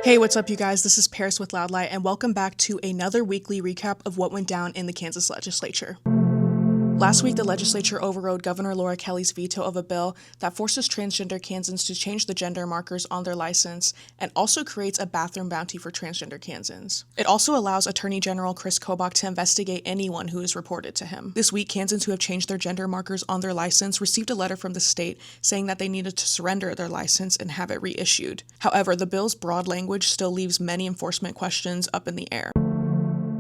Hey, what's up, you guys? This is Paris with Loudlight, and welcome back to another weekly recap of what went down in the Kansas legislature. Last week, the legislature overrode Governor Laura Kelly's veto of a bill that forces transgender Kansans to change the gender markers on their license and also creates a bathroom bounty for transgender Kansans. It also allows Attorney General Chris Kobach to investigate anyone who is reported to him. This week, Kansans who have changed their gender markers on their license received a letter from the state saying that they needed to surrender their license and have it reissued. However, the bill's broad language still leaves many enforcement questions up in the air.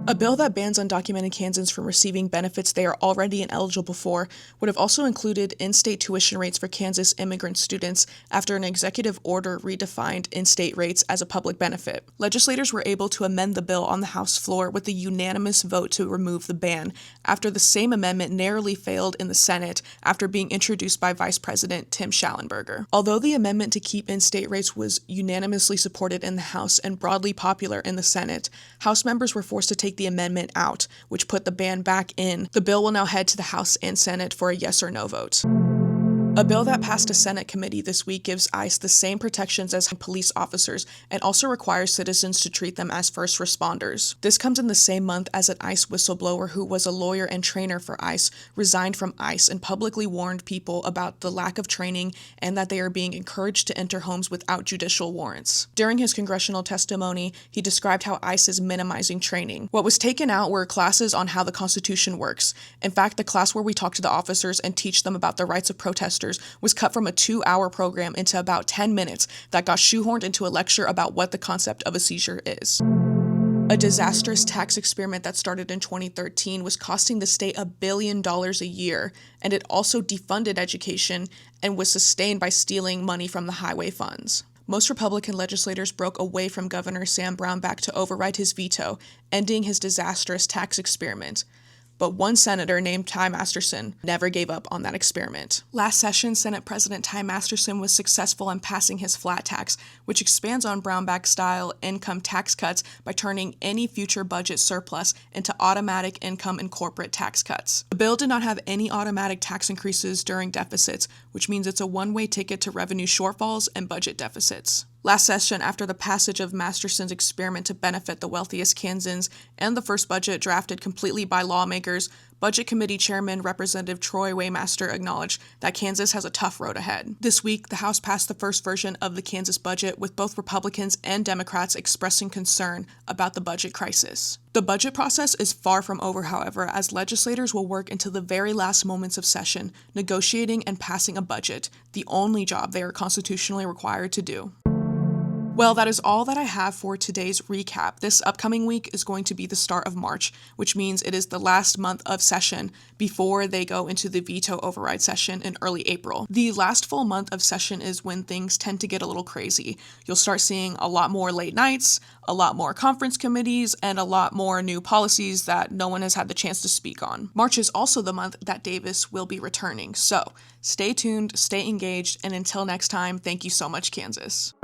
A bill that bans undocumented Kansans from receiving benefits they are already ineligible for would have also included in-state tuition rates for Kansas immigrant students after an executive order redefined in-state rates as a public benefit. Legislators were able to amend the bill on the House floor with a unanimous vote to remove the ban, after the same amendment narrowly failed in the Senate after being introduced by Vice President Tim Schallenberger. Although the amendment to keep in-state rates was unanimously supported in the House and broadly popular in the Senate, House members were forced to take the amendment out, which put the ban back in. The bill will now head to the House and Senate for a yes or no vote. A bill that passed a Senate committee this week gives ICE the same protections as police officers and also requires citizens to treat them as first responders. This comes in the same month as an ICE whistleblower who was a lawyer and trainer for ICE resigned from ICE and publicly warned people about the lack of training and that they are being encouraged to enter homes without judicial warrants. During his congressional testimony, he described how ICE is minimizing training. What was taken out were classes on how the Constitution works. In fact, the class where we talk to the officers and teach them about the rights of protesters was cut from a 2-hour program into about 10 minutes that got shoehorned into a lecture about what the concept of a seizure is. A disastrous tax experiment that started in 2013 was costing the state $1 billion a year, and it also defunded education and was sustained by stealing money from the highway funds. Most Republican legislators broke away from Governor Sam Brownback to override his veto, ending his disastrous tax experiment. But one senator named Ty Masterson never gave up on that experiment. Last session, Senate President Ty Masterson was successful in passing his flat tax, which expands on Brownback-style income tax cuts by turning any future budget surplus into automatic income and corporate tax cuts. The bill did not have any automatic tax increases during deficits, which means it's a one-way ticket to revenue shortfalls and budget deficits. Last session, after the passage of Masterson's experiment to benefit the wealthiest Kansans and the first budget drafted completely by lawmakers, Budget Committee Chairman Representative Troy Waymaster acknowledged that Kansas has a tough road ahead. This week, the House passed the first version of the Kansas budget, with both Republicans and Democrats expressing concern about the budget crisis. The budget process is far from over, however, as legislators will work until the very last moments of session, negotiating and passing a budget, the only job they are constitutionally required to do. Well, that is all that I have for today's recap. This upcoming week is going to be the start of March, which means it is the last month of session before they go into the veto override session in early April. The last full month of session is when things tend to get a little crazy. You'll start seeing a lot more late nights, a lot more conference committees, and a lot more new policies that no one has had the chance to speak on. March is also the month that Davis will be returning, so stay tuned, stay engaged, and until next time, thank you so much, Kansas.